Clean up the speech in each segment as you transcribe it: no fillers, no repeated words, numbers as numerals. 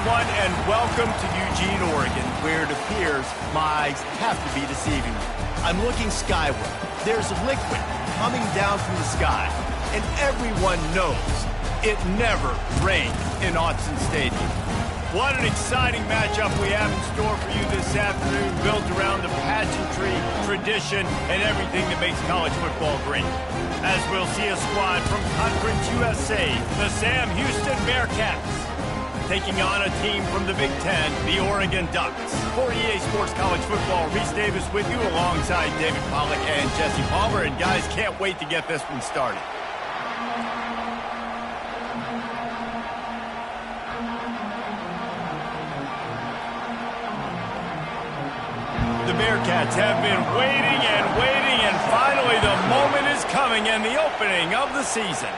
everyone, and welcome to Eugene, Oregon, where it appears my eyes have to be deceiving me. I'm looking skyward. There's liquid coming down from the sky, and everyone knows it never rains in Autzen Stadium. What an exciting matchup we have in store for you this afternoon, built around the pageantry, tradition, and everything that makes college football great. As we'll see a squad from Conference USA, the Sam Houston Bearcats, taking on a team from the Big Ten, the Oregon Ducks. For EA Sports College Football, Reese Davis with you alongside David Pollack and Jesse Palmer. And guys, can't wait to get this one started. The Bearcats have been waiting, and finally the moment is coming, and the opening of the season.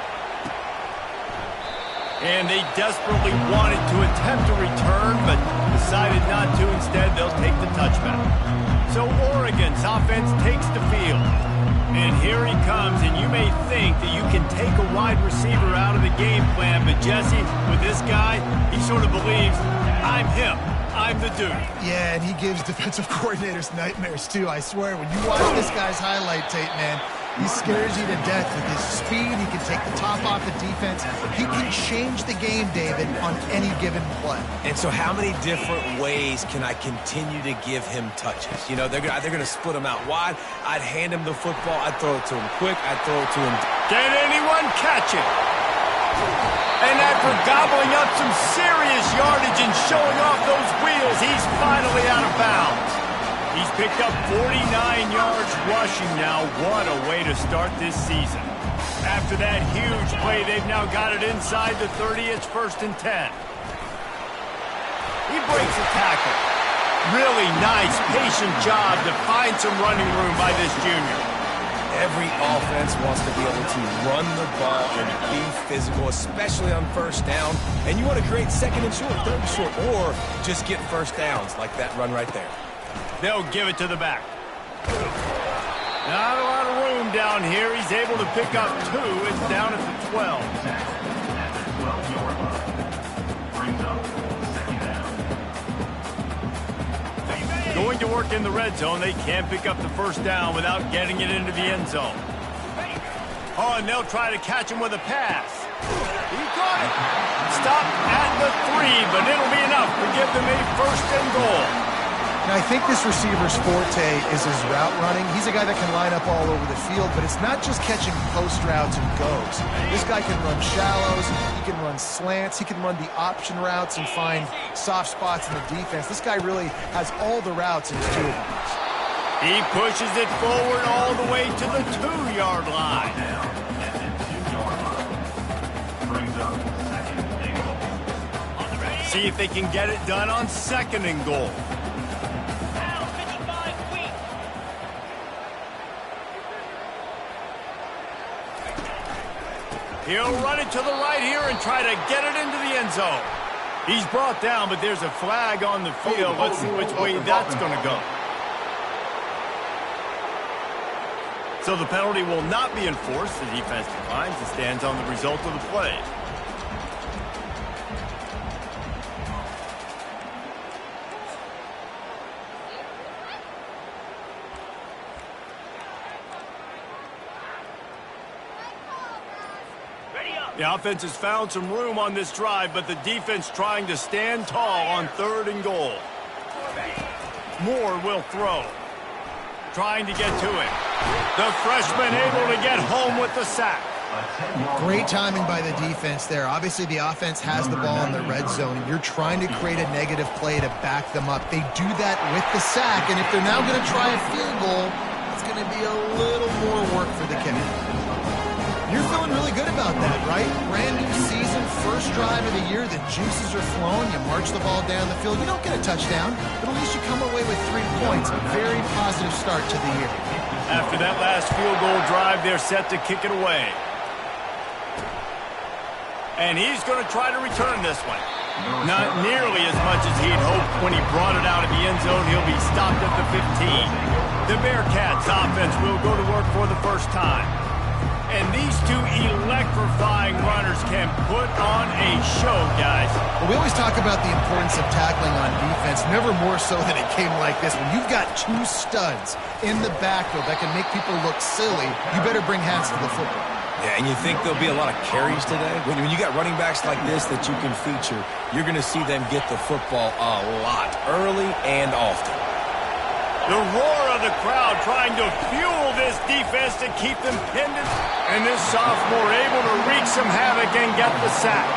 And they desperately wanted to attempt a return, but decided not to. Instead, they'll take the touchback. So Oregon's offense takes the field. And here he comes, and you may think that you can take a wide receiver out of the game plan, but Jesse, with this guy, he sort of believes, I'm him. I'm the dude. Yeah, and he gives defensive coordinators nightmares, too. I swear, when you watch this guy's highlight tape, man, he scares you to death with his speed. He can take the top off the defense. He can change the game, David, on any given play. And so how many different ways can I continue to give him touches? You know, they're going to split him out wide. I'd hand him the football. I'd throw it to him quick. I'd throw it to him. Can anyone catch it? And after gobbling up some serious yardage and showing off those wheels, he's finally out of bounds. He's picked up 49 yards rushing now. What a way to start this season. After that huge play, they've now got it inside the 30. It's 1st and 10. He breaks a tackle. Really nice, patient job to find some running room by this junior. Every offense wants to be able to run the ball and be physical, especially on 1st down. And you want to create 2nd and short, 3rd and short, or just get 1st downs like that run right there. They'll give it to the back. Not a lot of room down here. He's able to pick up 2. It's down at the 12. Going to work in the red zone. They can't pick up the 1st down without getting it into the end zone. Oh, and they'll try to catch him with a pass. He got it. Stop at the 3, but it'll be enough to give them a 1st and goal. Now, I think this receiver's forte is his route running. He's a guy that can line up all over the field, but it's not just catching post routes and goes. This guy can run shallows, he can run slants, he can run the option routes and find soft spots in the defense. This guy really has all the routes in his toolbox. He pushes it forward all the way to the 2-yard line. See if they can get it done on 2nd and goal. He'll run it to the right here and try to get it into the end zone. He's brought down, but there's a flag on the field. Let's see which way that's going to go. So the penalty will not be enforced. The defense declines and stands on the result of the play. The offense has found some room on this drive, but the defense trying to stand tall on 3rd and goal. Moore will throw. Trying to get to it. The freshman able to get home with the sack. Great timing by the defense there. Obviously, the offense has the ball in the red zone, and you're trying to create a negative play to back them up. They do that with the sack, and if they're now going to try a field goal, it's going to be a little more work for the kicker. You're feeling really good about that, right? Brand new season, 1st drive of the year, the juices are flowing, you march the ball down the field. You don't get a touchdown, but at least you come away with 3 points. A very positive start to the year. After that last field goal drive, they're set to kick it away. And he's going to try to return this one. Not nearly as much as he'd hoped when he brought it out of the end zone. He'll be stopped at the 15. The Bearcats offense will go to work for the 1st time. And these 2 electrifying runners can and put on a show, guys. Well, we always talk about the importance of tackling on defense, never more so than a game like this. When you've got two studs in the backfield that can make people look silly, you better bring hands to the football. Yeah, and you think there'll be a lot of carries today? When you got running backs like this that you can feature, you're going to see them get the football a lot, early and often. The roar of the crowd trying to fuel this defense to keep them pinned. And this sophomore able to wreak some havoc and get the sack.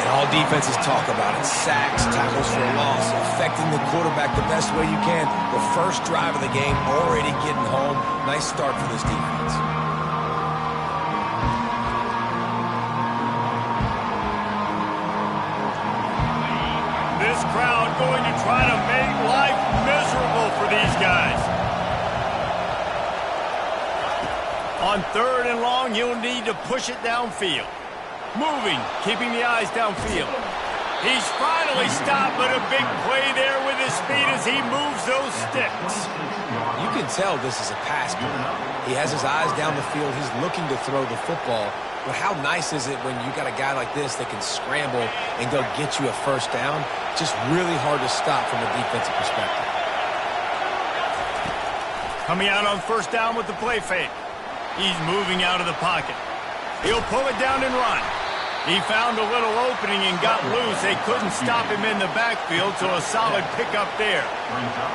And all defenses talk about it. Sacks, tackles for a loss, affecting the quarterback the best way you can. The first drive of the game, already getting home. Nice start for this defense. This crowd going to try to make life miserable for these guys. On 3rd and long, he'll need to push it downfield. Moving, keeping the eyes downfield. He's finally stopped, but a big play there with his speed as he moves those sticks. You can tell this is a pass play. He has his eyes down the field. He's looking to throw the football. But how nice is it when you got a guy like this that can scramble and go get you a first down? Just really hard to stop from a defensive perspective. Coming out on 1st down with the play fake. He's moving out of the pocket. He'll pull it down and run. He found a little opening and got loose. They couldn't stop him in the backfield, so a solid pickup there.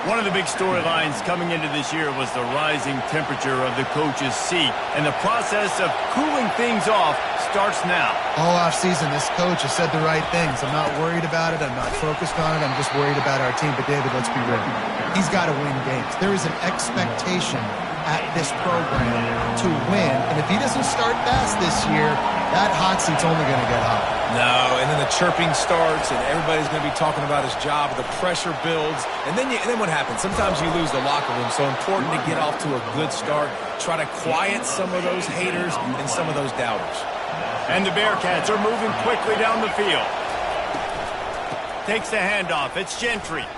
One of the big storylines coming into this year was the rising temperature of the coach's seat, and the process of cooling things off starts now. All offseason, this coach has said the right things. I'm not worried about it. I'm not focused on it. I'm just worried about our team. But, David, let's be real. He's got to win games. There is an expectation at this program to win. And if he doesn't start fast this year, that hot seat's only going to get hot. No, and then the chirping starts, and everybody's going to be talking about his job. The pressure builds, and then what happens? Sometimes you lose the locker room, so important to get off to a good start. Try to quiet some of those haters and some of those doubters. And the Bearcats are moving quickly down the field. Takes the handoff. It's Gentry.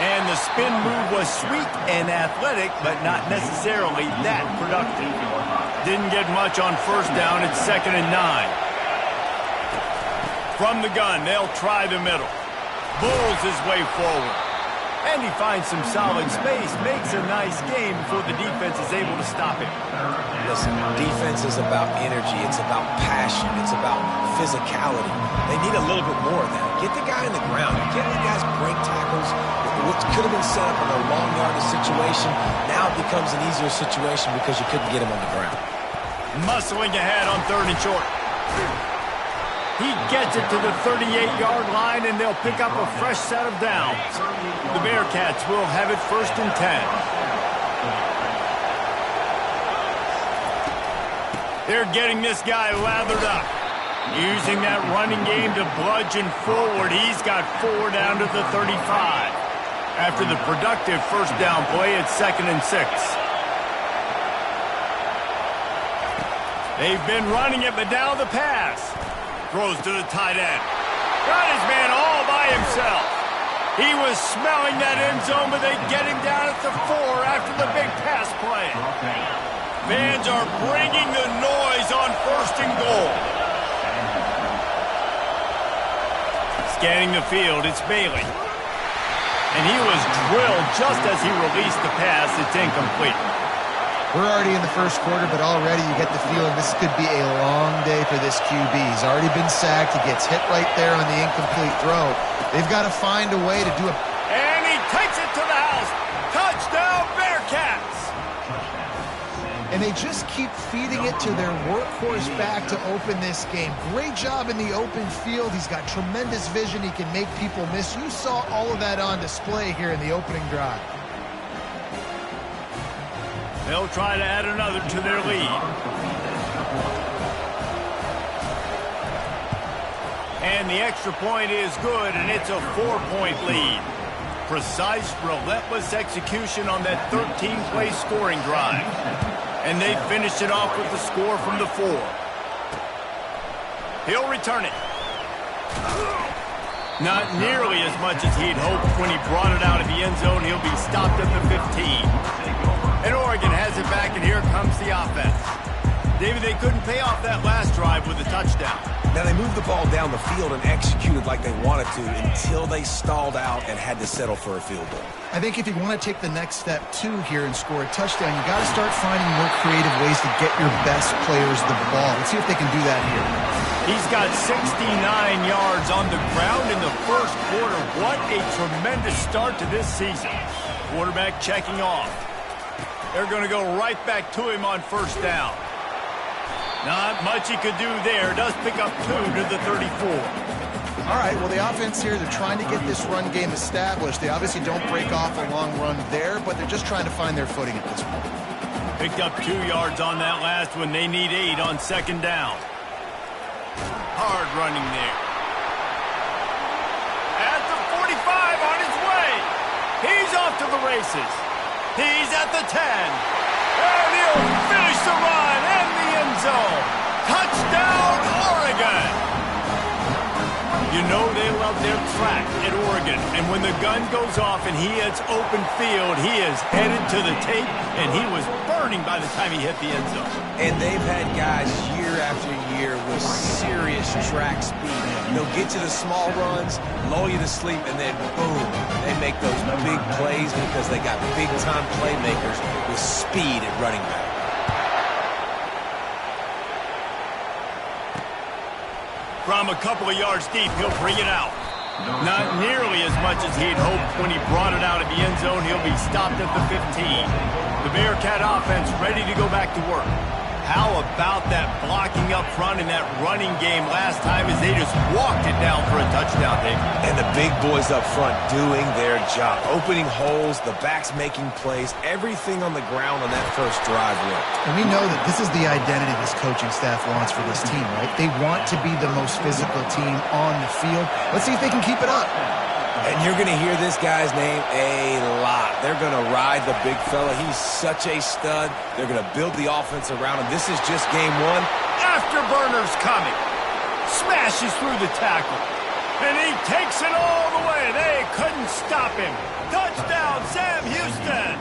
And the spin move was sweet and athletic, but not necessarily that productive. Didn't get much on 1st down. It's 2nd and 9. From the gun, they'll try the middle. Bulls his way forward. And he finds some solid space. Makes a nice game before the defense is able to stop him. Listen, defense is about energy. It's about passion. It's about physicality. They need a little bit more of that. Get the guy in the ground. You can't let guys break tackles. What could have been set up in a long yardage situation, now it becomes an easier situation because you couldn't get him on the ground. Muscling ahead on 3rd and short. He gets it to the 38-yard line, and they'll pick up a fresh set of downs. The Bearcats will have it 1st and 10. They're getting this guy lathered up. Using that running game to bludgeon forward. He's got 4 down to the 35. After the productive 1st down play, it's 2nd and 6. They've been running it, but now the pass. Throws to the tight end. Got his man all by himself. He was smelling that end zone, but they get him down at the 4 after the big pass play. Fans are bringing the noise on 1st and goal. Scanning the field, it's Bailey. And he was drilled just as he released the pass. It's incomplete. We're already in the 1st quarter, but already you get the feeling this could be a long day for this QB. He's already been sacked. He gets hit right there on the incomplete throw. They've got to find a way to do it. And he takes it to the house. Touchdown, Bearcats! And they just keep feeding it to their workhorse back to open this game. Great job in the open field. He's got tremendous vision. He can make people miss. You saw all of that on display here in the opening drive. They'll try to add another to their lead. And the extra point is good, and it's a 4-point lead. Precise, relentless execution on that 13-play scoring drive. And they finished it off with the score from the 4. He'll return it. Not nearly as much as he'd hoped when he brought it out of the end zone. He'll be stopped at the 15. And Oregon has it back, and here comes the offense. David, they couldn't pay off that last drive with a touchdown. Now, they moved the ball down the field and executed like they wanted to until they stalled out and had to settle for a field goal. I think if you want to take the next step, too, here and score a touchdown, you got to start finding more creative ways to get your best players the ball. Let's see if they can do that here. He's got 69 yards on the ground in the first quarter. What a tremendous start to this season. Quarterback checking off. They're going to go right back to him on first down. Not much he could do there. Does pick up 2 to the 34. All right, well, the offense here, they're trying to get this run game established. They obviously don't break off a long run there, but they're just trying to find their footing at this point. Picked up 2 yards on that last one. They need 8 on second down. Hard running there. At the 45, on his way. He's off to the races. He's at the 10. And he'll finish the run in the end zone. Touchdown, Oregon. You know they love their track at Oregon. And when the gun goes off and he hits open field, he is headed to the tape, and he was burning by the time he hit the end zone. And they've had guys year after year with serious track speed. They'll get you the small runs, lull you to sleep, and then boom, they make those big plays because they got big-time playmakers with speed at running back. From a couple of yards deep, he'll bring it out. Not nearly as much as he'd hoped when he brought it out of the end zone. He'll be stopped at the 15. The Bearcat offense ready to go back to work. How about that blocking up front in that running game last time as they just walked it down for a touchdown, Dave? And the big boys up front doing their job. Opening holes, the backs making plays, everything on the ground on that first drive worked. And we know that this is the identity this coaching staff wants for this team, right? They want to be the most physical team on the field. Let's see if they can keep it up. And you're going to hear this guy's name a lot. They're going to ride the big fella. He's such a stud. They're going to build the offense around him. This is just game one. Afterburner's coming. Smashes through the tackle. And he takes it all the way. They couldn't stop him. Touchdown, Sam Houston.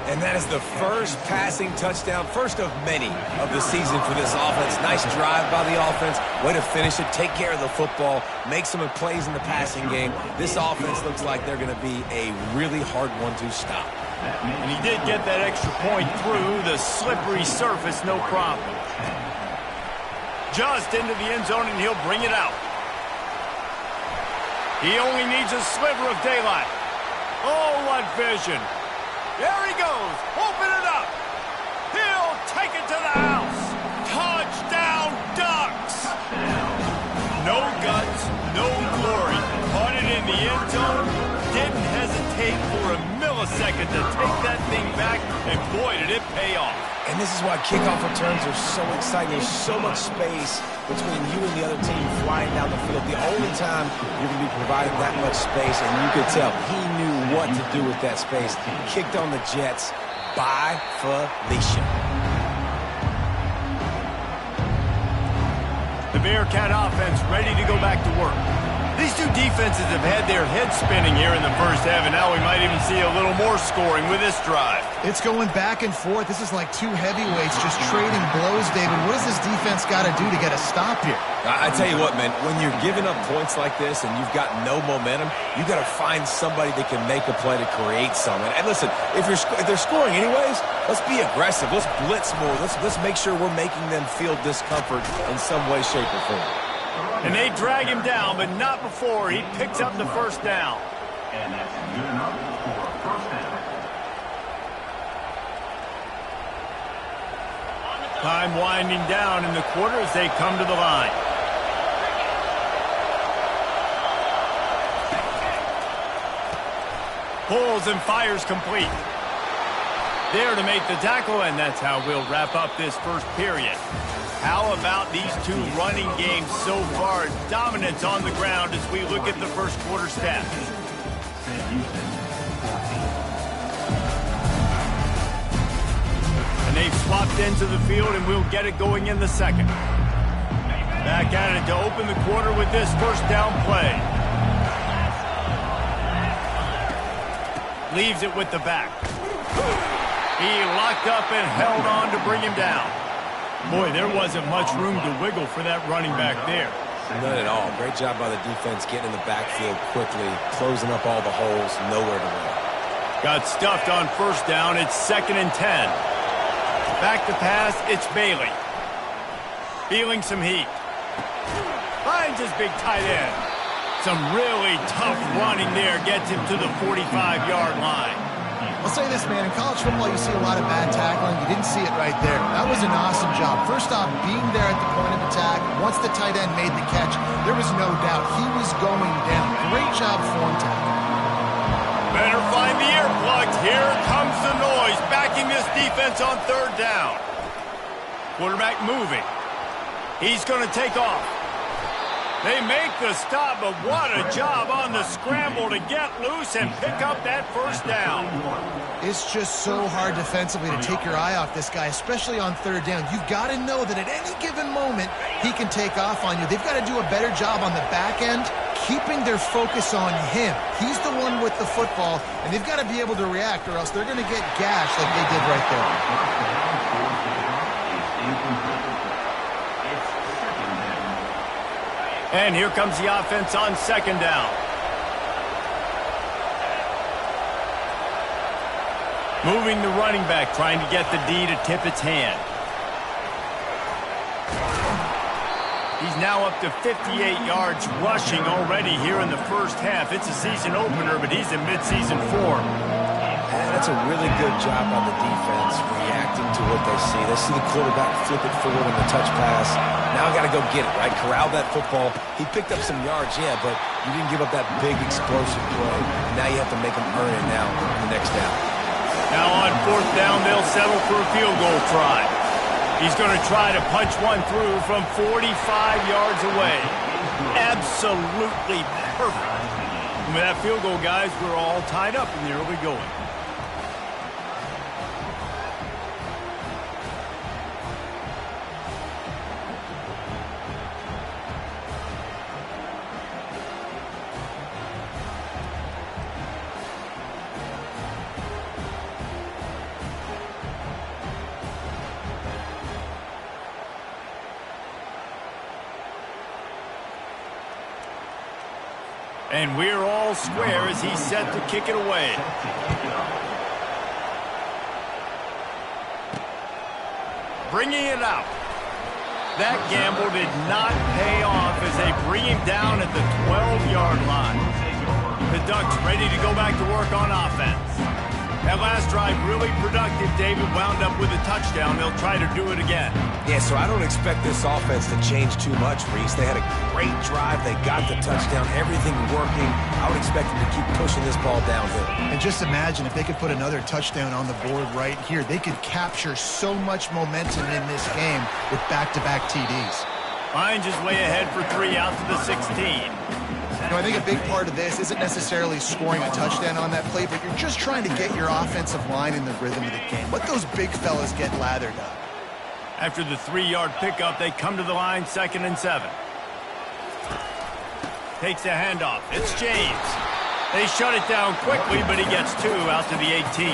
And that is the first passing touchdown, first of many of the season for this offense. Nice drive by the offense. Way to finish it, take care of the football, make some plays in the passing game. This offense looks like they're going to be a really hard one to stop. And he did get that extra point through the slippery surface, no problem. Just into the end zone, and he'll bring it out. He only needs a sliver of daylight. Oh, what vision. There he goes. Open it up. He'll take it to the house. Touchdown, Ducks. No guts, no glory. Caught it in the end zone. Didn't hesitate for a millisecond to take that thing back. And boy, did it pay off. And this is why kickoff returns are so exciting. There's so much space between you and the other team flying down the field. The only time you're going to be provided that much space, and you could tell he knew what to do with that space. Kicked on the Jets by Felicia. The Bearcat offense ready to go back to work. These two defenses have had their heads spinning here in the first half, and now we might even see a little more scoring with this drive. It's going back and forth. This is like two heavyweights just trading blows, David. What does this defense got to do to get a stop here? I tell you what, man, when you're giving up points like this and you've got no momentum, you got to find somebody that can make a play to create something. And listen, if they're scoring anyways, let's be aggressive. Let's blitz more. Let's make sure we're making them feel discomfort in some way, shape, or form. And they drag him down, but not before he picks up the first down. And that's good enough for a first down. Time winding down in the quarter as they come to the line. Pulls and fires complete. There to make the tackle, and that's how we'll wrap up this first period. How about these two running games so far? Dominance on the ground as we look at the first quarter stats. And they've swapped into the field, and we'll get it going in the second. Back at it to open the quarter with this first down play. Leaves it with the back. He locked up and held on to bring him down. Boy, there wasn't much room to wiggle for that running back there. None at all. Great job by the defense getting in the backfield quickly, closing up all the holes, nowhere to run. Got stuffed on first down. It's 2nd and 10. Back to pass, it's Bailey. Feeling some heat. Finds his big tight end. Some really tough running there gets him to the 45-yard line. I'll say this, man. In college football, you see a lot of bad tackling. You didn't see it right there. That was an awesome job. First off, being there at the point of attack. Once the tight end made the catch, there was no doubt he was going down. Great job form tackling. Better find the earplugs. Here comes the noise, backing this defense on 3rd down. Quarterback moving. He's going to take off. They make the stop, but what a job on the scramble to get loose and pick up that first down. It's just so hard defensively to take your eye off this guy, especially on 3rd down. You've got to know that at any given moment, he can take off on you. They've got to do a better job on the back end, keeping their focus on him. He's the one with the football, and they've got to be able to react, or else they're going to get gashed like they did right there. And here comes the offense on 2nd down. Moving the running back, trying to get the D to tip its hand. He's now up to 58 yards rushing already here in the first half. It's a season opener, but he's in midseason form. That's a really good job on the defense, reacting to what they see. They see the quarterback flip it forward on the touch pass. Now I got to go get it, right? Corral that football. He picked up some yards, yeah, but you didn't give up that big explosive play. Now you have to make them earn it now on the next down. Now on 4th down, they'll settle for a field goal try. He's going to try to punch one through from 45 yards away. Absolutely perfect. And with that field goal, guys, we're all tied up in the early going. And we're all square as he's set to kick it away. Bringing it out. That gamble did not pay off as they bring him down at the 12-yard line. The Ducks ready to go back to work on offense. That last drive really productive. David wound up with a touchdown. They'll try to do it again. Yeah, so I don't expect this offense to change too much, Reese. They had a great drive. They got the touchdown. Everything working. I would expect them to keep pushing this ball downhill. And just imagine if they could put another touchdown on the board right here. They could capture so much momentum in this game with back-to-back TDs. Hines is way ahead for 3 out to the 16. You know, I think a big part of this isn't necessarily scoring a touchdown on that play, but you're just trying to get your offensive line in the rhythm of the game. Let those big fellas get lathered up. After the 3-yard pickup, they come to the line, 2nd and 7. Takes a handoff. It's James. They shut it down quickly, but he gets 2 out to the 18.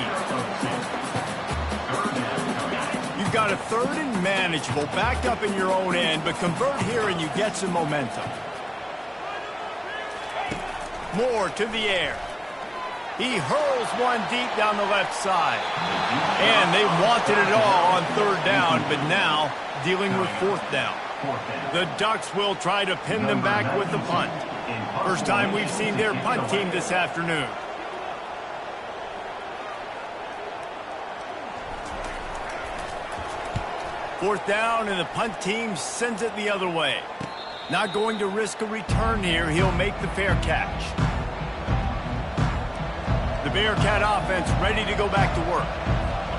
You've got a 3rd and manageable, backed up in your own end, but convert here and you get some momentum. Moore to the air. He hurls one deep down the left side. And they wanted it all on 3rd down, but now dealing with 4th down. The Ducks will try to pin them back with the punt. First time we've seen their punt team this afternoon. Fourth down, and the punt team sends it the other way. Not going to risk a return here. He'll make the fair catch. The Bearcat offense ready to go back to work.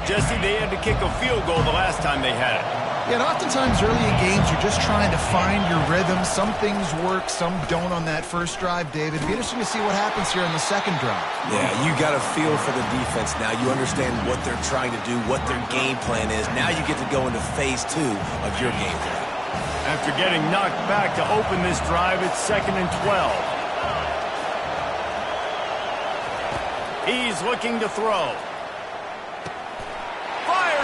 Jesse, they had to kick a field goal the last time they had it. Yeah, and oftentimes early in games, you're just trying to find your rhythm. Some things work, some don't on that first drive, David. It'd be interesting to see what happens here in the second drive. Yeah, you got a feel for the defense now. You understand what they're trying to do, what their game plan is. Now you get to go into phase 2 of your game plan. After getting knocked back to open this drive, it's 2nd and 12. He's looking to throw.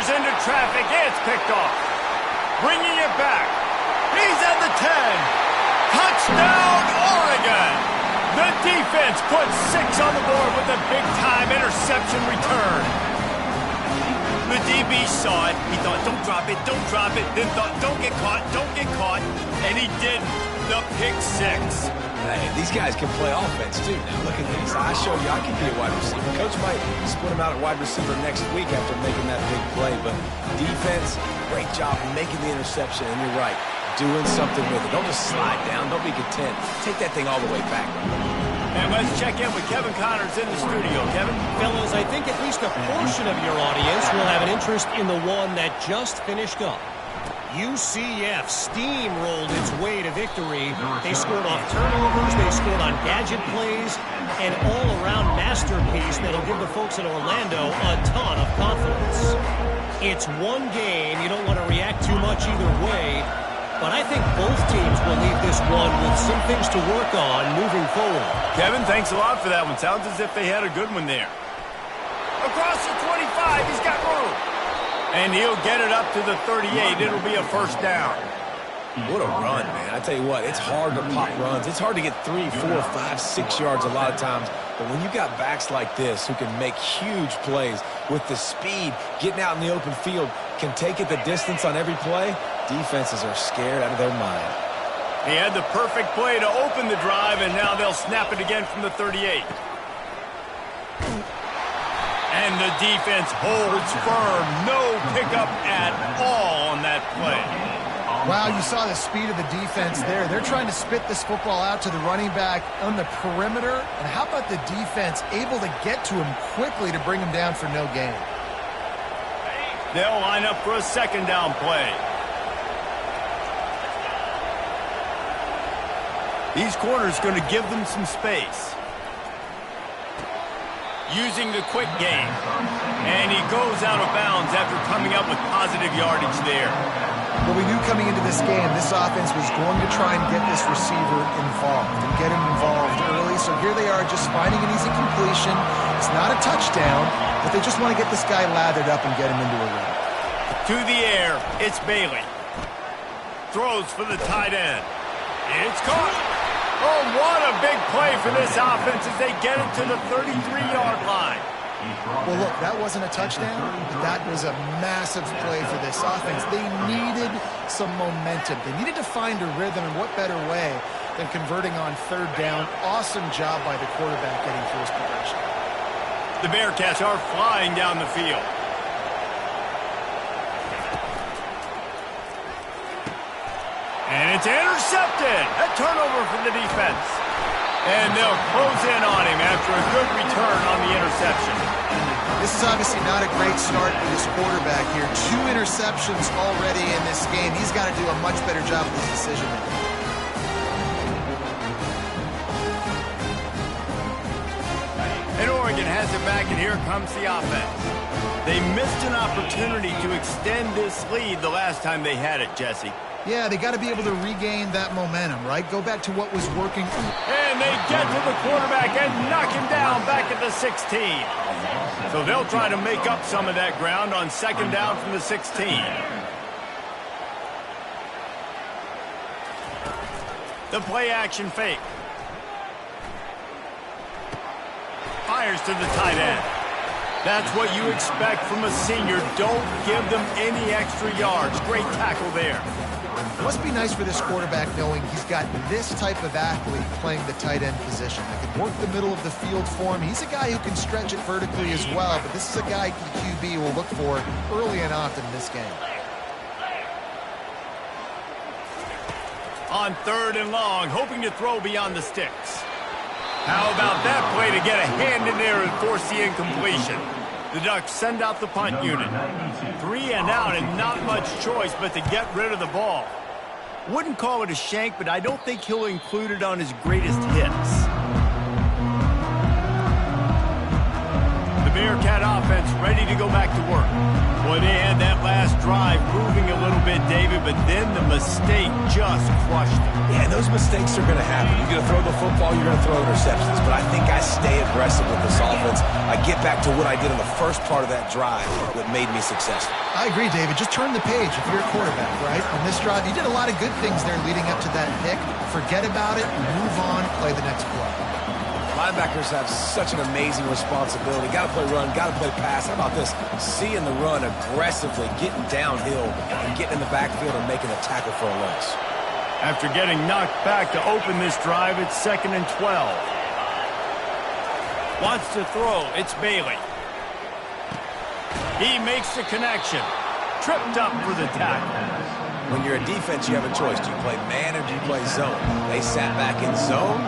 Veers into traffic. It's picked off. Bringing it back. He's at the 10. Touchdown, Oregon! The defense puts 6 on the board with a big-time interception return. The DB saw it. He thought, don't drop it, don't drop it. Then thought, don't get caught, don't get caught. And he didn't. The pick 6. Hey, these guys can play offense, too. Now, look at this. I showed you I can be a wide receiver. Coach might split him out at wide receiver next week after making that big play. But defense, great job making the interception. And you're right, doing something with it. Don't just slide down. Don't be content. Take that thing all the way back. And let's check in with Kevin Connors in the studio. Kevin? Fellas, I think at least a portion of your audience will have an interest in the one that just finished up. UCF steamrolled its way to victory. They scored off turnovers, they scored on gadget plays, an all-around masterpiece that'll give the folks in Orlando a ton of confidence. It's one game, you don't want to react too much either way, but I think both teams will leave this one with some things to work on moving forward. Kevin, thanks a lot for that one. Sounds as if they had a good one there. Across the 25, he's got room. And he'll get it up to the 38. It'll be a first down. What a run, man. I tell you what, it's hard to pop runs. It's hard to get 3, 4, 5, 6 yards a lot of times. But when you got backs like this who can make huge plays with the speed, getting out in the open field, can take it the distance on every play, defenses are scared out of their mind. He had the perfect play to open the drive, and now they'll snap it again from the 38. And the defense holds firm. No pickup at all on that play. Wow, you saw the speed of the defense there. They're trying to spit this football out to the running back on the perimeter. And how about the defense able to get to him quickly to bring him down for no gain? They'll line up for a second down play. These corners going to give them some space. Using the quick game. And he goes out of bounds after coming up with positive yardage there. Well, we knew coming into this game, this offense was going to try and get this receiver involved and get him involved early. So here they are just finding an easy completion. It's not a touchdown, but they just want to get this guy lathered up and get him into a run. To the air, it's Bailey. Throws for the tight end. It's caught. Oh, what a big play for this offense as they get it to the 33-yard line. Well, look, that wasn't a touchdown, but that was a massive play for this offense. They needed some momentum. They needed to find a rhythm, and what better way than converting on third down. Awesome job by the quarterback getting through his progression. The Bearcats are flying down the field. And it's intercepted. A turnover for the defense. And they'll close in on him after a good return on the interception. This is obviously not a great start for this quarterback here. 2 interceptions already in this game. He's got to do a much better job with his decision making. And Oregon has it back, and here comes the offense. They missed an opportunity to extend this lead the last time they had it, Jesse. Yeah, they got to be able to regain that momentum, right? Go back to what was working. And they get to the quarterback and knock him down back at the 16. So they'll try to make up some of that ground on second down from the 16. The play action fake. Fires to the tight end. That's what you expect from a senior. Don't give them any extra yards. Great tackle there. It must be nice for this quarterback knowing he's got this type of athlete playing the tight end position. That can work the middle of the field for him. He's a guy who can stretch it vertically as well, but this is a guy the QB will look for early and often in this game. On third and long, hoping to throw beyond the sticks. How about that play to get a hand in there and force the incompletion? The Ducks send out the punt unit. 3 and out and not much choice but to get rid of the ball. Wouldn't call it a shank, but I don't think he'll include it on his greatest hits. The Bearcat that offense ready to go back to work. Boy, they had that last drive moving a little bit, David, but then the mistake just crushed them. Yeah, and those mistakes are going to happen. You're going to throw the football, you're going to throw interceptions. But I think I stay aggressive with this offense. I get back to what I did in the first part of that drive that made me successful. I agree, David. Just turn the page if you're a quarterback, right? On this drive, you did a lot of good things there leading up to that pick. Forget about it, move on, play the next play. Linebackers have such an amazing responsibility. Got to play run, got to play pass. How about this? Seeing the run aggressively, getting downhill, and getting in the backfield and making a tackle for a loss. After getting knocked back to open this drive, it's 2nd and 12. Wants to throw. It's Bailey. He makes the connection. Tripped up for the tackle. When you're a defense, you have a choice. Do you play man or do you play zone? They sat back in zone.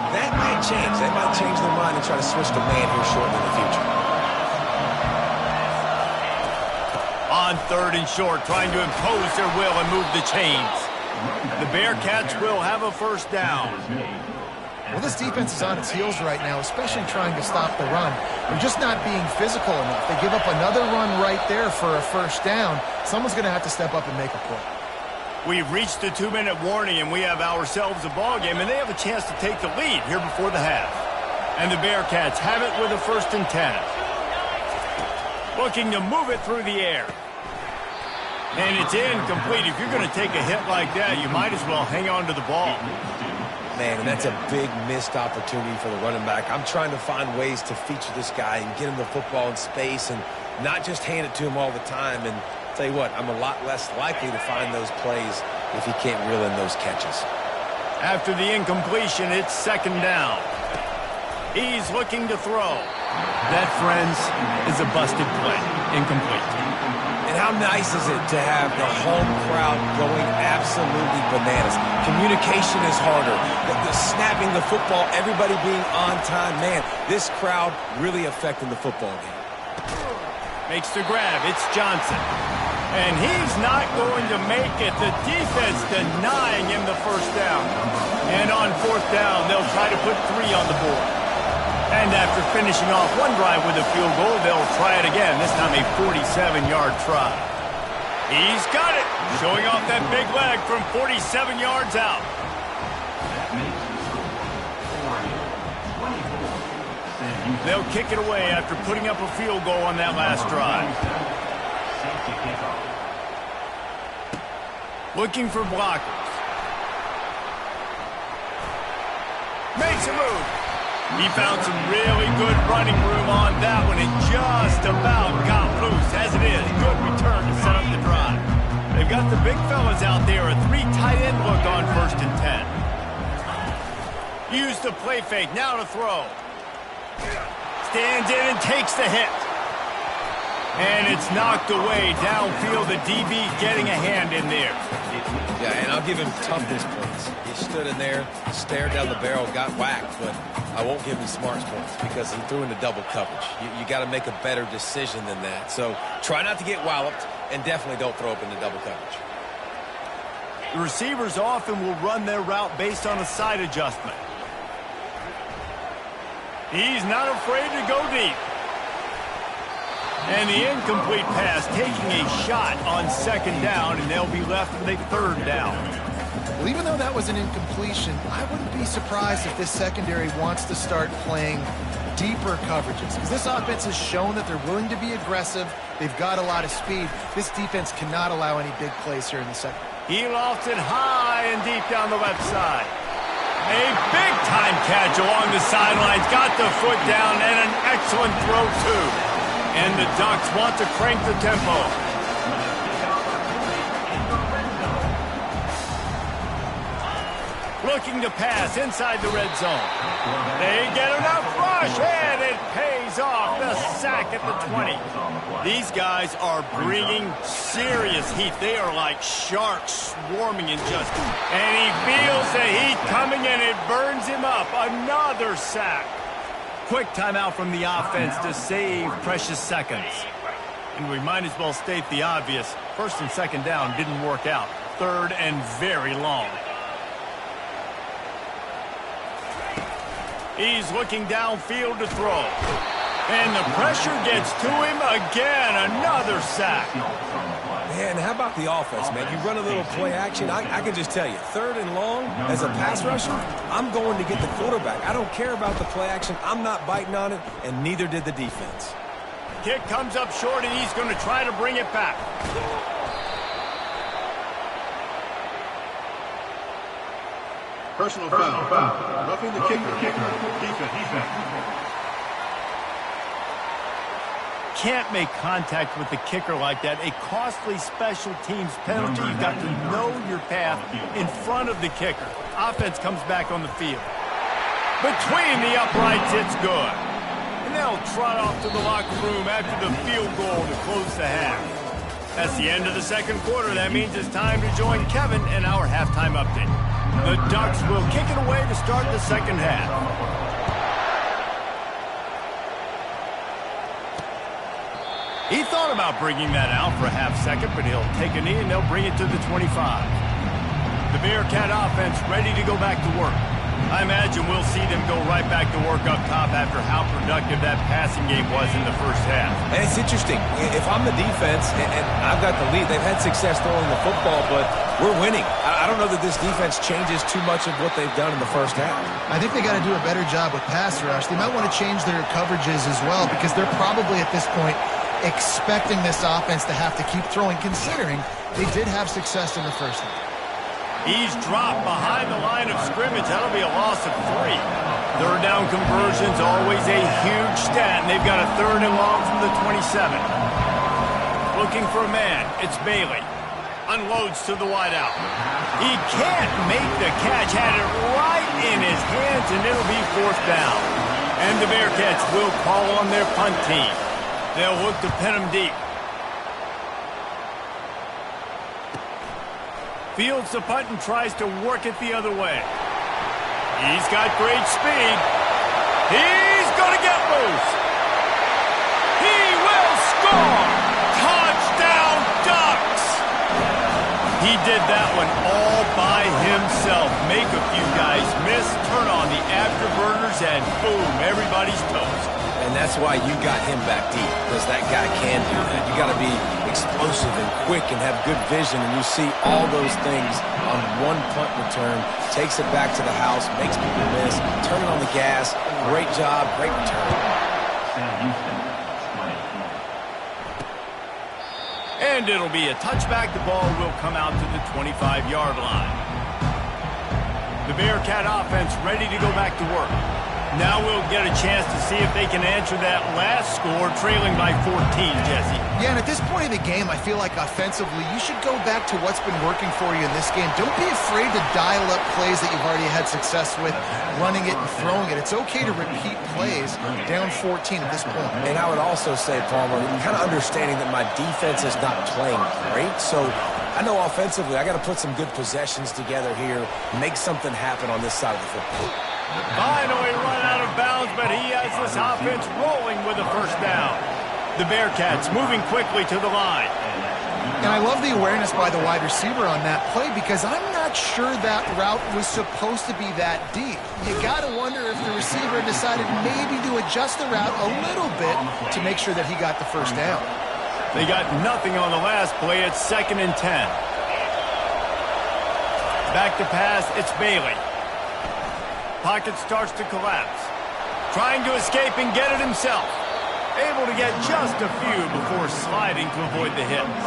That might change. They might change their mind and try to switch to man here shortly in the future. On 3rd and short, trying to impose their will and move the chains. The Bearcats will have a first down. Well, this defense is on its heels right now, especially trying to stop the run. They're just not being physical enough. They give up another run right there for a first down. Someone's going to have to step up and make a play. We've reached the 2-minute warning, and we have ourselves a ball game, and they have a chance to take the lead here before the half. And the Bearcats have it with a 1st and 10. Looking to move it through the air. And it's incomplete. If you're going to take a hit like that, you might as well hang on to the ball. Man, and that's a big missed opportunity for the running back. I'm trying to find ways to feature this guy and get him the football in space and not just hand it to him all the time. And tell you what, I'm a lot less likely to find those plays if he can't reel in those catches. After the incompletion, it's 2nd down. He's looking to throw. That, friends, is a busted play. Incomplete. And how nice is it to have the home crowd going absolutely bananas? Communication is harder. The snapping the football, everybody being on time. Man, this crowd really affecting the football game. Makes the grab. It's Johnson. And he's not going to make it. The defense denying him the first down. And on 4th down, they'll try to put 3 on the board. And after finishing off one drive with a field goal, they'll try it again, this time a 47-yard try. He's got it, showing off that big leg from 47 yards out. They'll kick it away after putting up a field goal on that last drive. Looking for blockers. Makes a move. He found some really good running room on that one and just about got loose. As it is, good return to set up the drive. They've got the big fellas out there, a 3 tight end look on 1st and 10. Use the play fake, now to throw. Stands in and takes the hit. And it's knocked away downfield. The DB getting a hand in there. Yeah, and I'll give him toughness points. He stood in there, stared down the barrel, got whacked, but I won't give him smarts points because he threw into double coverage. You got to make a better decision than that. So try not to get walloped, and definitely don't throw up into double coverage. The receivers often will run their route based on a side adjustment. He's not afraid to go deep. And the incomplete pass taking a shot on 2nd down, and they'll be left with a 3rd down. Well, even though that was an incompletion, I wouldn't be surprised if this secondary wants to start playing deeper coverages, because this offense has shown that they're willing to be aggressive. They've got a lot of speed. This defense cannot allow any big plays here in the second. He lofts it high and deep down the left side. A big-time catch along the sidelines. Got the foot down and an excellent throw, too. And the Ducks want to crank the tempo. Looking to pass inside the red zone. They get enough rush, and it pays off. The sack at the 20. These guys are bringing serious heat. They are like sharks swarming in just. And he feels the heat coming, and it burns him up. Another sack. Quick timeout from the offense to save precious seconds. And we might as well state the obvious. 1st and 2nd down didn't work out. 3rd and very long. He's looking downfield to throw. And the pressure gets to him again. Another sack. Man, how about the offense, man? You run a little play action. I can just tell you, 3rd and long, as a pass rusher, I'm going to get the quarterback. I don't care about the play action. I'm not biting on it, and neither did the defense. Kick comes up short, and he's going to try to bring it back. Personal foul. Roughing the kicker. Defense. Can't make contact with the kicker like that. A costly special teams penalty. You've got to know your path in front of the kicker. Offense comes back on the field. Between the uprights, it's good. And they'll trot off to the locker room after the field goal to close the half. That's the end of the 2nd quarter. That means it's time to join Kevin in our halftime update. The Ducks will kick it away to start the 2nd half. He thought about bringing that out for a half second, but he'll take a knee and they'll bring it to the 25. The Bearcat offense ready to go back to work. I imagine we'll see them go right back to work up top after how productive that passing game was in the first half. And it's interesting. If I'm the defense and I've got the lead, they've had success throwing the football, but we're winning. I don't know that this defense changes too much of what they've done in the first half. I think they got to do a better job with pass rush. They might want to change their coverages as well because they're probably at this point expecting this offense to have to keep throwing, considering they did have success in the first half. He's dropped behind the line of scrimmage. That'll be a loss of 3. 3rd down conversion's always a huge stat, and they've got a 3rd and long from the 27. Looking for a man. It's Bailey. Unloads to the wideout. He can't make the catch. Had it right in his hands, and it'll be 4th down. And the Bearcats will call on their punt team. They'll look to pin him deep. Fields the punt and tries to work it the other way. He's got great speed. He's going to get loose. He will score. Touchdown, Ducks. He did that one all by himself. Make a few guys miss, turn on the afterburners, and boom, everybody's toast. And that's why you got him back deep, because that guy can do that. You got to be explosive and quick and have good vision, and you see all those things on one punt return. Takes it back to the house, makes people miss, turning on the gas. Great job, great return. And it'll be a touchback. The ball will come out to the 25-yard line. The Bearcat offense ready to go back to work. Now we'll get a chance to see if they can answer that last score, trailing by 14, Jesse. Yeah, and at this point of the game, I feel like offensively, you should go back to what's been working for you in this game. Don't be afraid to dial up plays that you've already had success with, running it and throwing it. It's okay to repeat plays down 14 at this point. And I would also say, Palmer, kind of understanding that my defense is not playing great, so I know offensively I got to put some good possessions together here, make something happen on this side of the football. Finally run out of bounds, but he has this offense rolling with a 1st down. The Bearcats moving quickly to the line. And I love the awareness by the wide receiver on that play because I'm not sure that route was supposed to be that deep. You got to wonder if the receiver decided maybe to adjust the route a little bit to make sure that he got the 1st down. They got nothing on the last play. It's 2nd and 10. Back to pass, it's Bailey. Pocket starts to collapse. Trying to escape and get it himself. Able to get just a few before sliding to avoid the hits.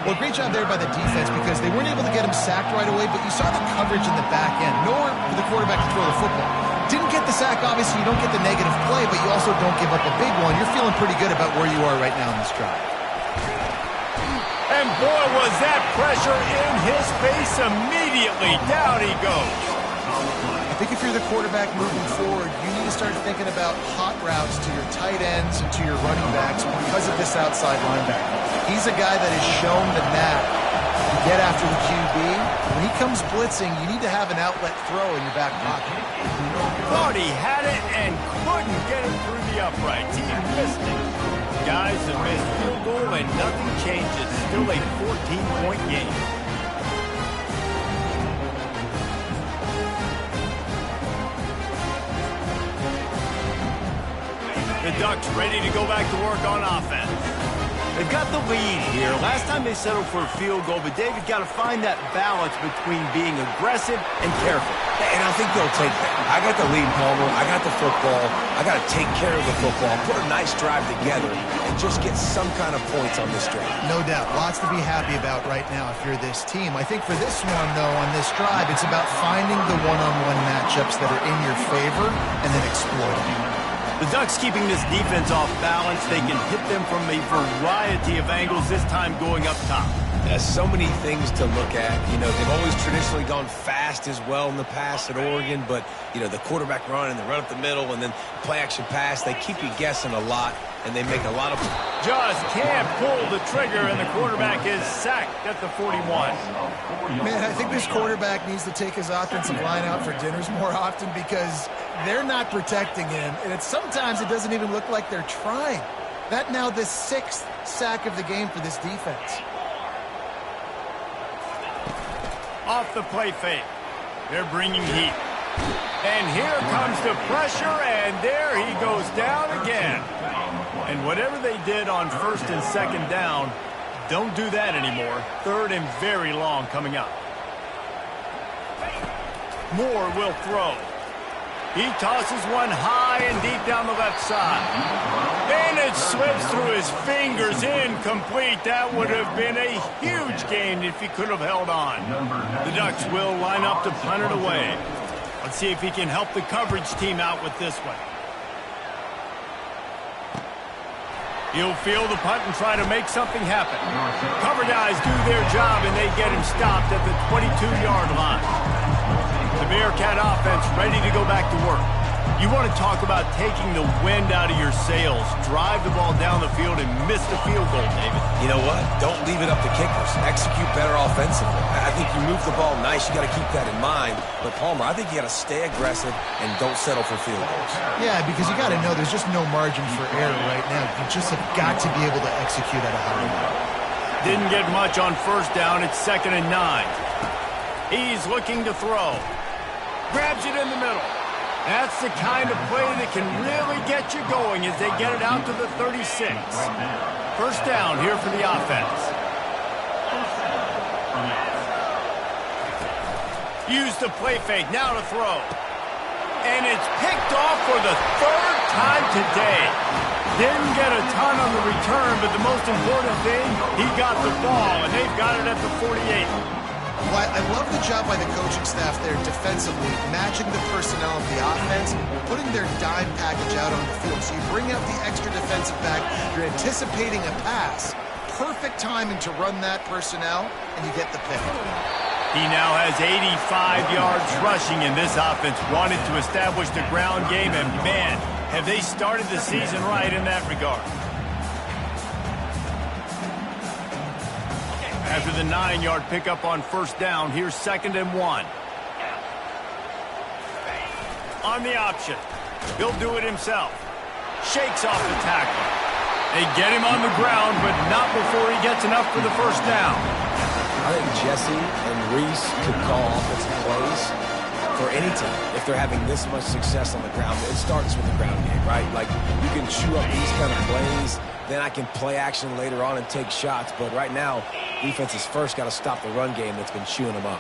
Well, great job there by the defense because they weren't able to get him sacked right away, but you saw the coverage in the back end. Nowhere for the quarterback to throw the football. Didn't get the sack, obviously. You don't get the negative play, but you also don't give up a big one. You're feeling pretty good about where you are right now in this drive. And boy, was that pressure in his face immediately. Down he goes. I think if you're the quarterback moving forward, you need to start thinking about hot routes to your tight ends and to your running backs because of this outside linebacker. He's a guy that has shown the knack to get after the QB. When he comes blitzing, you need to have an outlet throw in your back pocket. Thought he had it and couldn't get it through the uprights. He missed it. Guys, a missed field goal and nothing changes. Still a 14-point game. The Ducks ready to go back to work on offense. They've got the lead here. Last time they settled for a field goal, but David got to find that balance between being aggressive and careful. And I think they'll take that. I got the lead, Palmer. I got the football. I got to take care of the football, put a nice drive together, and just get some kind of points on this drive. No doubt. Lots to be happy about right now if you're this team. I think for this one, though, on this drive, it's about finding the one-on-one matchups that are in your favor and then exploiting. The Ducks keeping this defense off balance. They can hit them from a variety of angles, this time going up top. There's so many things to look at. You know, they've always traditionally gone fast as well in the past at Oregon, but, you know, the quarterback run and the run up the middle and then play action pass, they keep you guessing a lot, and they make a lot of... Just can't pull the trigger, and the quarterback is sacked at the 41. Man, I think this quarterback needs to take his offensive line out for dinners more often because they're not protecting him, and sometimes it doesn't even look like they're trying. That now the 6th sack of the game for this defense. Off the play fake. They're bringing heat. And here comes the pressure, and there he goes down again. And whatever they did on 1st and 2nd down, don't do that anymore. 3rd and very long coming up. Moore will throw. He tosses one high and deep down the left side. And it slips through his fingers, incomplete. That would have been a huge gain if he could have held on. The Ducks will line up to punt it away. Let's see if he can help the coverage team out with this one. He'll field the punt and try to make something happen. Cover guys do their job, and they get him stopped at the 22-yard line. The Bearcat offense ready to go back to work. You want to talk about taking the wind out of your sails. Drive the ball down the field and miss the field goal, David. You know what? Don't leave it up to kickers. Execute better offensively. I think you move the ball nice. You got to keep that in mind. But, Palmer, I think you got to stay aggressive and don't settle for field goals. Yeah, because you got to know there's just no margin for error right now. You just have got to be able to execute at a high level. Didn't get much on 1st down. It's 2nd and 9. He's looking to throw. Grabs it in the middle. That's the kind of play that can really get you going as they get it out to the 36. 1st down here for the offense. Use the play fake, now to throw. And it's picked off for the 3rd time today. Didn't get a ton on the return, but the most important thing, he got the ball, and they've got it at the 48. Well, I love the job by the coaching staff there defensively, matching the personnel of the offense, putting their dime package out on the field. So you bring out the extra defensive back, you're anticipating a pass. Perfect timing to run that personnel, and you get the pick. He now has 85 yards rushing, and this offense wanted to establish the ground game, and man, have they started the season right in that regard. After the 9-yard pickup on 1st down, here's 2nd and 1. On the option. He'll do it himself. Shakes off the tackle. They get him on the ground, but not before he gets enough for the 1st down. I think Jesse and Reese could call offensive plays for any team if they're having this much success on the ground. It starts with the ground game, right? Like, you can chew up these kind of plays, then I can play action later on and take shots. But right now, defense has first got to stop the run game that's been chewing them up.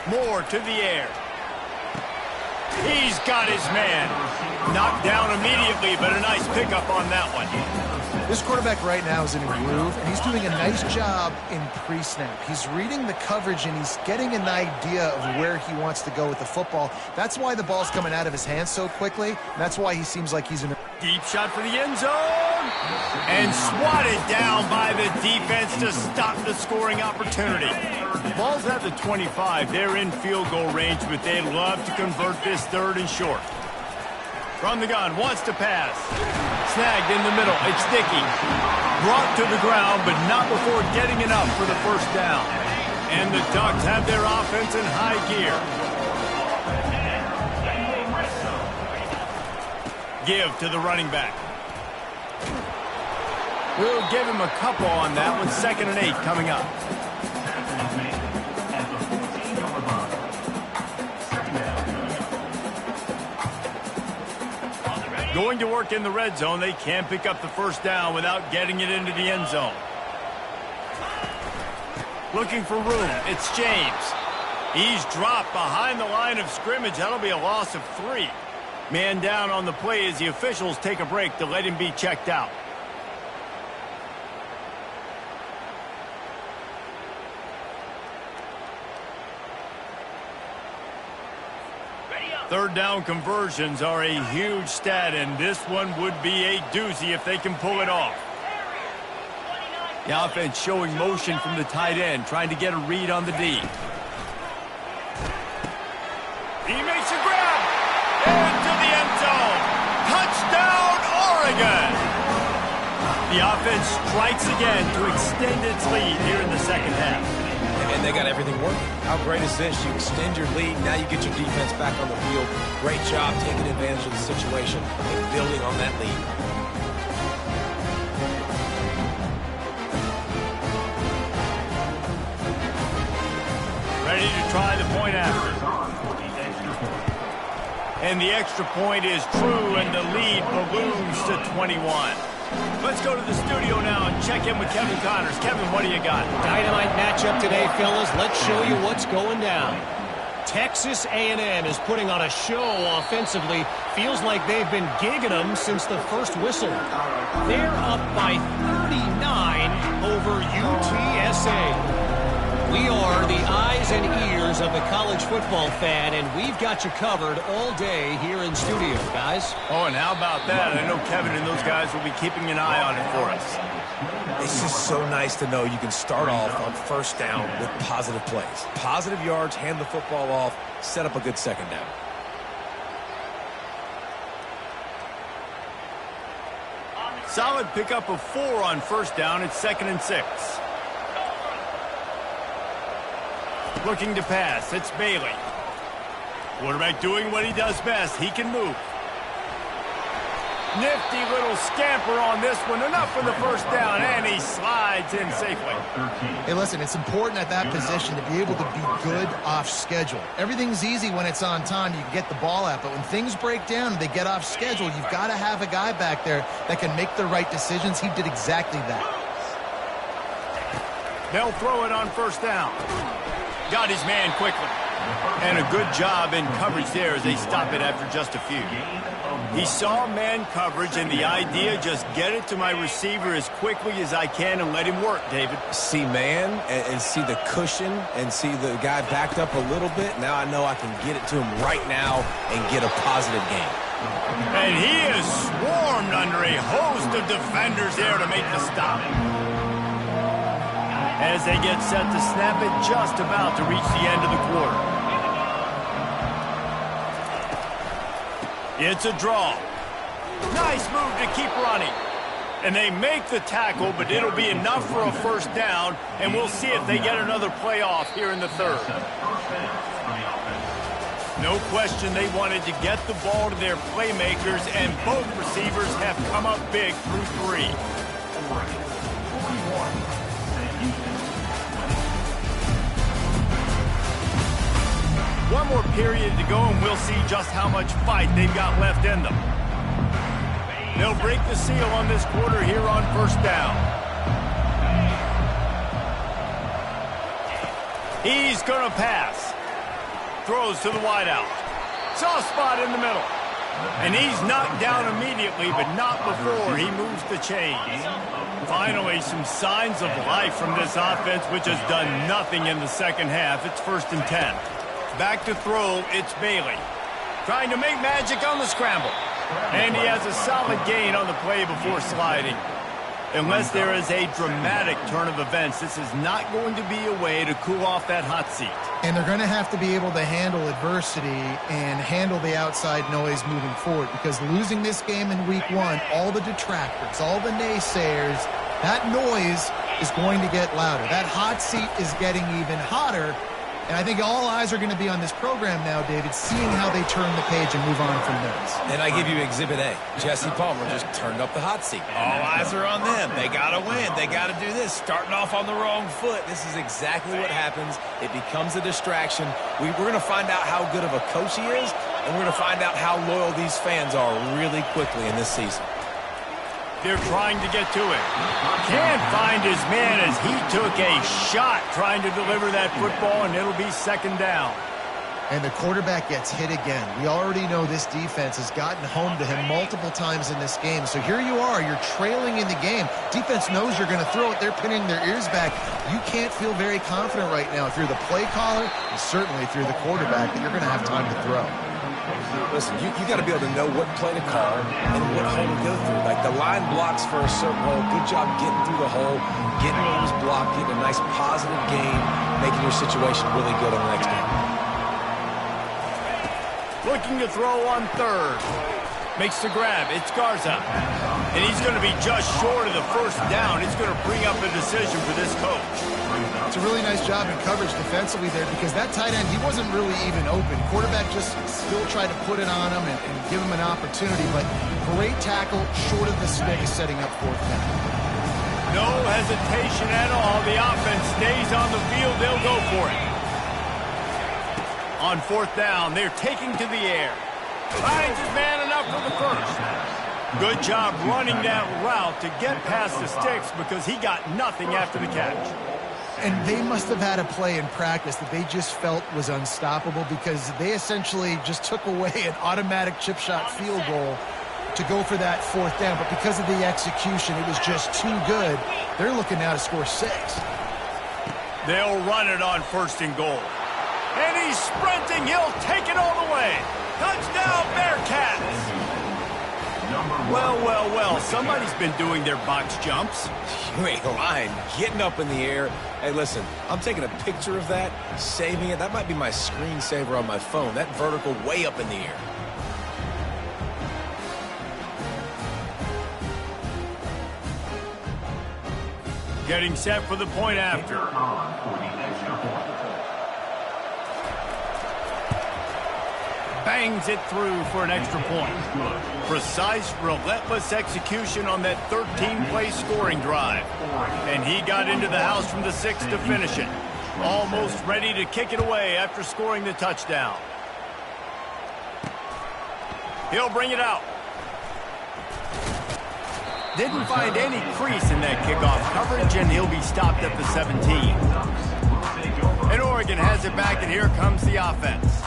Moore to the air. He's got his man. Knocked down immediately, but a nice pickup on that one. This quarterback right now is in a groove, and he's doing a nice job in pre-snap. He's reading the coverage, and he's getting an idea of where he wants to go with the football. That's why the ball's coming out of his hands so quickly, and that's why he seems like he's in a... Deep shot for the end zone. And swatted down by the defense to stop the scoring opportunity. Ball's at the 25. They're in field goal range, but they'd love to convert this 3rd and short. From the gun, wants to pass. Snagged in the middle. It's Dickey. Brought to the ground, but not before getting enough for the 1st down. And the Ducks have their offense in high gear. Give to the running back. We'll give him a couple on that one. 2nd and 8 coming up. Going to work in the red zone. They can't pick up the first down without getting it into the end zone. Looking for room. It's James. He's dropped behind the line of scrimmage. That'll be a loss of 3. Man down on the play as the officials take a break to let him be checked out. Third down conversions are a huge stat, and this one would be a doozy if they can pull it off. The offense showing motion from the tight end, trying to get a read on the D. He makes a grab into the end zone. Touchdown, Oregon! The offense strikes again to extend its lead here in the second half. And they got everything working. How great is this? You extend your lead. Now you get your defense back on the field. Great job taking advantage of the situation and building on that lead. Ready to try the point after. And the extra point is true, and the lead balloons to 21. Let's go to the studio now and check in with Kevin Connors. Kevin, what do you got? Dynamite matchup today, fellas. Let's show you what's going down. Texas A&M is putting on a show offensively. Feels like they've been gigging them since the first whistle. They're up by 39 over UTSA. We are the eyes and ears of the college football fan, and we've got you covered all day here in studio, guys. Oh, and how about that? I know Kevin and those guys will be keeping an eye on it for us. It's just so nice to know you can start off on first down with positive plays. Positive yards, hand the football off, set up a good second down. Solid pickup of 4 on first down. It's 2nd and 6. Looking to pass. It's Bailey. Quarterback doing what he does best. He can move. Nifty little scamper on this one. Enough for the first down, and he slides in safely. Hey, listen, it's important at that position to be able to be good off schedule. Everything's easy when it's on time. You can get the ball out, but when things break down and they get off schedule, you've got to have a guy back there that can make the right decisions. He did exactly that. They'll throw it on first down. Got his man quickly. And a good job in coverage there as they stop it after just a few. He saw man coverage, and the idea, just get it to my receiver as quickly as I can and let him work, David. See man and see the cushion and see the guy backed up a little bit. Now I know I can get it to him right now and get a positive gain. And he is swarmed under a host of defenders there to make the stop. As they get set to snap it, just about to reach the end of the quarter. It's a draw. Nice move to keep running. And they make the tackle, but it'll be enough for a first down, and we'll see if they get another play off here in the third. No question they wanted to get the ball to their playmakers, and both receivers have come up big through 3. One more period to go, and we'll see just how much fight they've got left in them. They'll break the seal on this quarter here on first down. He's going to pass. Throws to the wideout. Soft spot in the middle. And he's knocked down immediately, but not before he moves the chains. Finally, some signs of life from this offense, which has done nothing in the second half. It's 1st and 10. Back to throw, it's Bailey. Trying to make magic on the scramble. And he has a solid gain on the play before sliding. Unless there is a dramatic turn of events, this is not going to be a way to cool off that hot seat. And they're going to have to be able to handle adversity and handle the outside noise moving forward, because losing this game in week 1, all the detractors, all the naysayers, that noise is going to get louder. That hot seat is getting even hotter. And I think all eyes are going to be on this program now, David, seeing how they turn the page and move on from this. And I give you Exhibit A. Jesse Palmer just turned up the hot seat. All eyes are on them. They got to win. They got to do this. Starting off on the wrong foot. This is exactly what happens. It becomes a distraction. We're going to find out how good of a coach he is and we're going to find out how loyal these fans are really quickly in this season. They're trying to get to it. Can't find his man as he took a shot trying to deliver that football, and it'll be second down. And the quarterback gets hit again. We already know this defense has gotten home to him multiple times in this game. So here you are, you're trailing in the game. Defense knows you're going to throw it. They're pinning their ears back. You can't feel very confident right now if you're the play caller, and certainly if you're the quarterback, that you're going to have time to throw. Listen, you got to be able to know what play to call and what hole to go through. Like the line blocks for a certain hole. Good job getting through the hole, getting what was blocked, getting a nice positive gain, making your situation really good on the next game. Looking to throw on third. Makes the grab. It's Garza. And he's going to be just short of the first down. It's going to bring up a decision for this coach. It's a really nice job in coverage defensively there because that tight end, he wasn't really even open. Quarterback just still tried to put it on him and give him an opportunity, but great tackle short of the stick setting up fourth down. No hesitation at all. The offense stays on the field. They'll go for it. On fourth down, they're taking to the air. Finds his man enough for the first. Good job running that route to get past the sticks because he got nothing after the catch. And they must have had a play in practice that they just felt was unstoppable because they essentially just took away an automatic chip shot field goal to go for that fourth down. But because of the execution, it was just too good. They're looking now to score 6. They'll run it on first and goal. And he's sprinting. He'll take it all the way. Touchdown, Bearcats. Well. Somebody's been doing their box jumps. You ain't lying. Getting up in the air. Hey, listen, I'm taking a picture of that, saving it. That might be my screensaver on my phone. That vertical way up in the air. Getting set for the point after. Bangs it through for an extra point. Precise, relentless execution on that 13-play scoring drive. And he got into the house from the 6 to finish it. Almost ready to kick it away after scoring the touchdown. He'll bring it out. Didn't find any crease in that kickoff coverage, and he'll be stopped at the 17. And Oregon has it back, and here comes the offense.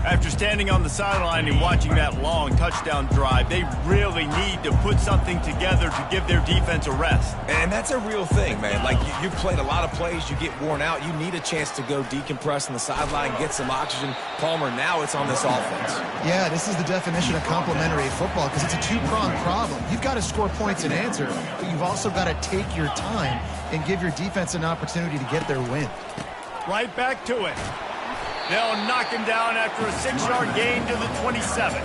After standing on the sideline and watching that long touchdown drive, they really need to put something together to give their defense a rest. And that's a real thing, man. Like, you've played a lot of plays, you get worn out, you need a chance to go decompress on the sideline, get some oxygen. Palmer, now it's on this offense. Yeah, this is the definition of complementary football because it's a two-pronged problem. You've got to score points and answer, but you've also got to take your time and give your defense an opportunity to get their win. Right back to it. They'll knock him down after a 6-yard gain to the 27.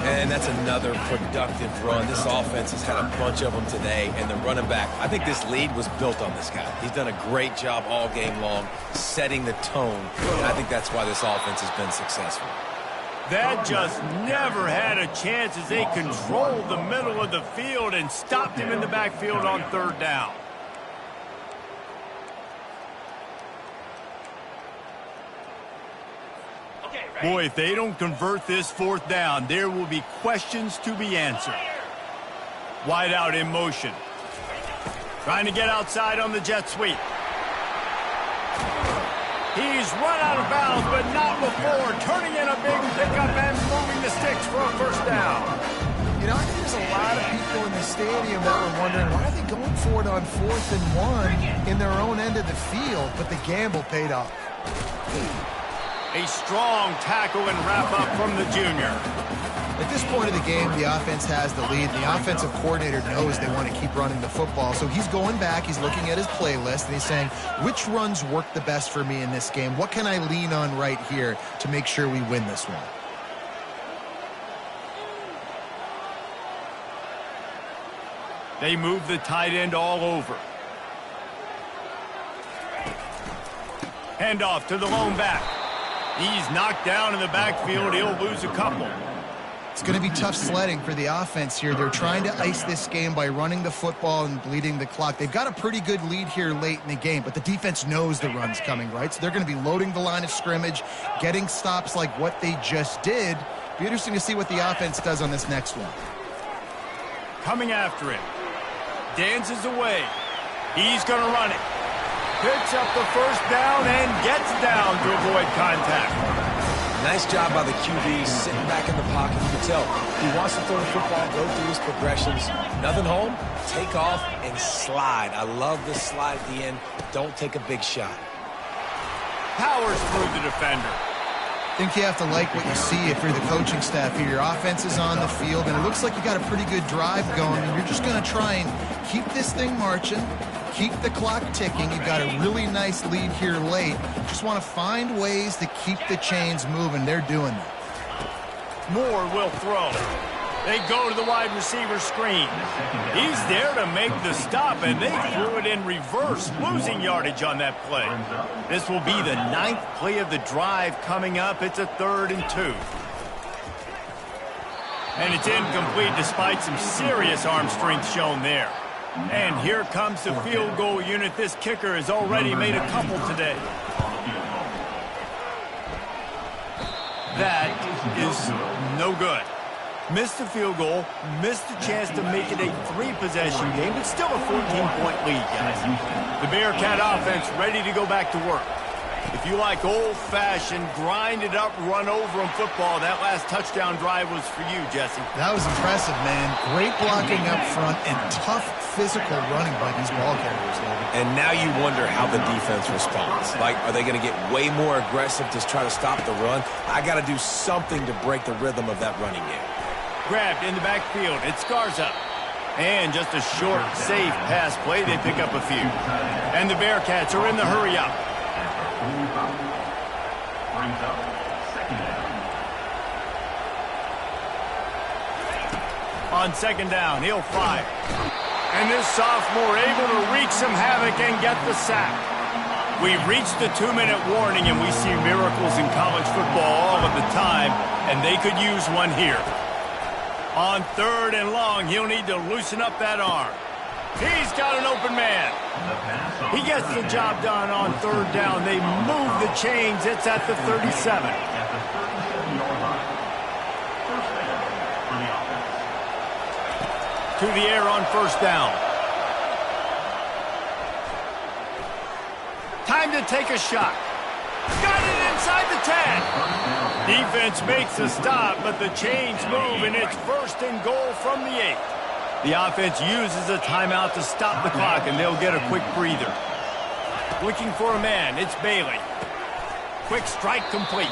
And that's another productive run. This offense has had a bunch of them today, and the running back, I think this lead was built on this guy. He's done a great job all game long, setting the tone, and I think that's why this offense has been successful. That just never had a chance as they controlled the middle of the field and stopped him in the backfield on third down. Boy, if they don't convert this fourth down, there will be questions to be answered. Wide out in motion. Trying to get outside on the jet sweep. He's run out of bounds, but not before. Turning in a big pickup and moving the sticks for a first down. You know, I think there's a lot of people in the stadium that were wondering, why are they going for it on 4th and 1 in their own end of the field? But the gamble paid off. A strong tackle and wrap-up from the junior. At this point of the game, the offense has the lead. The offensive coordinator knows they want to keep running the football. So he's going back, he's looking at his playlist, and he's saying, which runs work the best for me in this game? What can I lean on right here to make sure we win this one? They move the tight end all over. Handoff to the lone back. He's knocked down in the backfield. He'll lose a couple. It's going to be tough sledding for the offense here. They're trying to ice this game by running the football and bleeding the clock. They've got a pretty good lead here late in the game, but the defense knows the run's coming, right? So they're going to be loading the line of scrimmage, getting stops like what they just did. Be interesting to see what the offense does on this next one. Coming after him. Dances away. He's going to run it. Picks up the first down and gets down to avoid contact. Nice job by the QB sitting back in the pocket. You can tell he wants to throw the football, go through his progressions. Nothing home, take off, and slide. I love this slide at the end. Don't take a big shot. Powers through the defender. I think you have to like what you see if you're the coaching staff here. Your offense is on the field, and it looks like you got a pretty good drive going, and you're just going to try and keep this thing marching, keep the clock ticking. You've got a really nice lead here late. Just want to find ways to keep the chains moving. They're doing that. Moore will throw. They go to the wide receiver screen. He's there to make the stop, and they threw it in reverse, losing yardage on that play. This will be the 9th play of the drive coming up. It's a 3rd and 2. And it's incomplete despite some serious arm strength shown there. And here comes the field goal unit. This kicker has already made a couple today. That is no good. Missed the field goal, missed the chance to make it a 3-possession game, but still a 14-point lead, guys. The Bearcat offense ready to go back to work. If you like old-fashioned, grind-it up, run-over-'em football, that last touchdown drive was for you, Jesse. That was impressive, man. Great blocking up front and tough physical running by these ball carriers, David. And now you wonder how the defense responds. Like, are they going to get way more aggressive to try to stop the run? I got to do something to break the rhythm of that running game. Grabbed in the backfield. It's Garza. And just a short, safe pass play. They pick up a few. And the Bearcats are in the hurry up. Brings up 2nd down. On 2nd down, he'll fire. And this sophomore able to wreak some havoc and get the sack. We've reached the 2-minute warning, and we see miracles in college football all of the time, and they could use one here. On 3rd and long, he'll need to loosen up that arm. He's got an open man. He gets the job done on 3rd down. They move the chains. It's at the 37. At the 37-yard line. First down for the offense. To the air on 1st down. Time to take a shot. Got it inside the 10. Defense makes a stop, but the chains move, and it's 1st and goal from the 8. The offense uses a timeout to stop the clock, and they'll get a quick breather. Looking for a man, it's Bailey. Quick strike complete.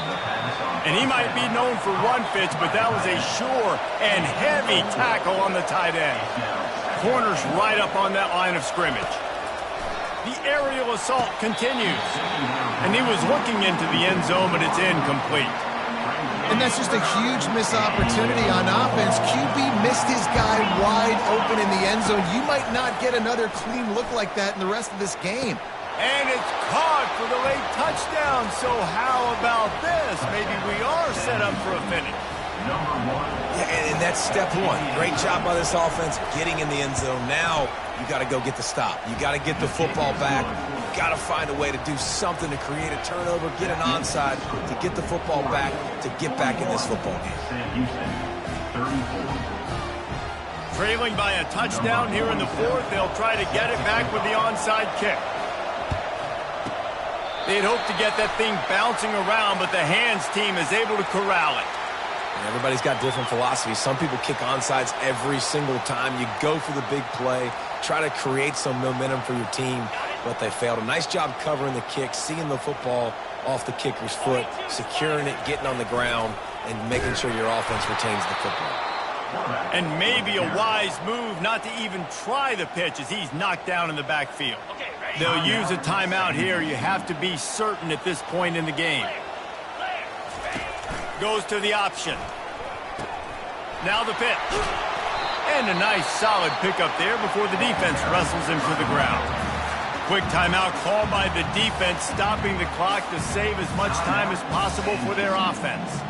And he might be known for run fits, but that was a sure and heavy tackle on the tight end. Corner's right up on that line of scrimmage. The aerial assault continues. And he was looking into the end zone, but it's incomplete. And that's just a huge missed opportunity on offense. QB missed his guy wide open in the end zone. You might not get another clean look like that in the rest of this game. And it's caught for the late touchdown. So how about this? Maybe we are set up for a finish. Yeah, and that's step 1. Great job by this offense getting in the end zone. Now you got to go get the stop. You got to get the football back. You got to find a way to do something to create a turnover, get an onside, to get the football back, to get back in this football game. Trailing by a touchdown here in the 4th. They'll try to get it back with the onside kick. They'd hope to get that thing bouncing around, but the hands team is able to corral it. And everybody's got different philosophies. Some people kick onsides every single time. You go for the big play, try to create some momentum for your team, but they failed. A nice job covering the kick, seeing the football off the kicker's foot, securing it, getting on the ground, and making sure your offense retains the football. And maybe a wise move not to even try the pitch as he's knocked down in the backfield. They'll use a timeout here. You have to be certain at this point in the game. Goes to the option. Now the pitch. And a nice solid pickup there before the defense wrestles him to the ground. Quick timeout called by the defense, stopping the clock to save as much time as possible for their offense.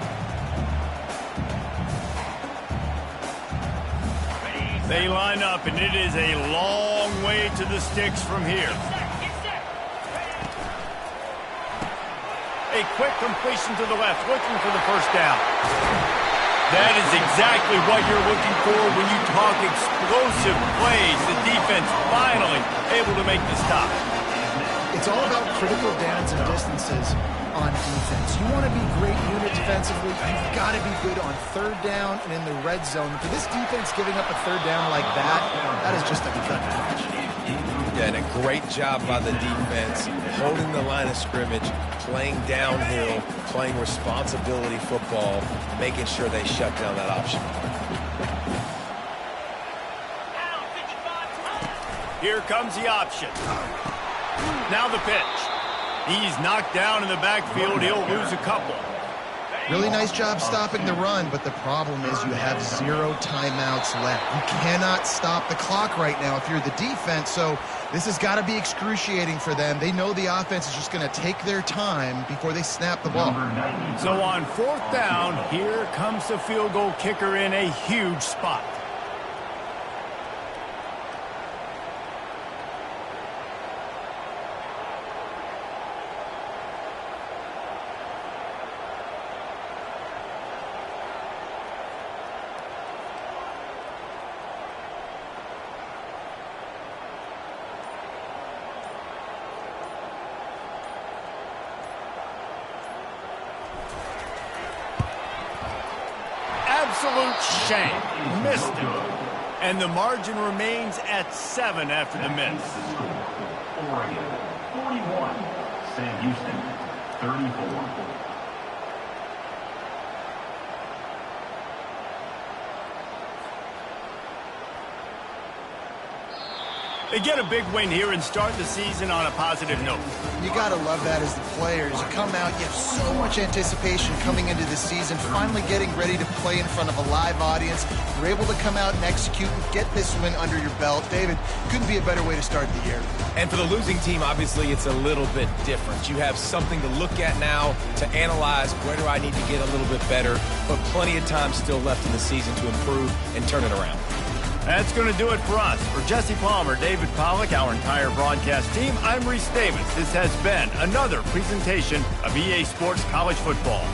They line up, and it is a long way to the sticks from here. A quick completion to the left, looking for the first down. That is exactly what you're looking for when you talk explosive plays. The defense finally able to make the stop. It's all about critical downs and distances on defense. You want to be great unit defensively, you've got to be good on third down and in the red zone. For this defense giving up a third down like that, that is just a gut punch. Yeah, and a great job by the defense, holding the line of scrimmage, playing downhill, playing responsibility football, making sure they shut down that option. Here comes the option. Now the pitch. He's knocked down in the backfield. He'll lose a couple. Really nice job stopping the run, but the problem is you have 0 timeouts left. You cannot stop the clock right now if you're the defense, so this has got to be excruciating for them. They know the offense is just going to take their time before they snap the ball. So on 4th down, here comes the field goal kicker in a huge spot. Absolute shame. Missed it. And the margin remains at 7 after the miss. Oregon, 41. Sam Houston, 34. They get a big win here and start the season on a positive note. You got to love that as the players. You come out, you have so much anticipation coming into the season, finally getting ready to play in front of a live audience. You're able to come out and execute and get this win under your belt. David, couldn't be a better way to start the year. And for the losing team, obviously, it's a little bit different. You have something to look at now to analyze where do I need to get a little bit better, but plenty of time still left in the season to improve and turn it around. That's going to do it for us. For Jesse Palmer, David Pollack, our entire broadcast team, I'm Reese Davis. This has been another presentation of EA Sports College Football.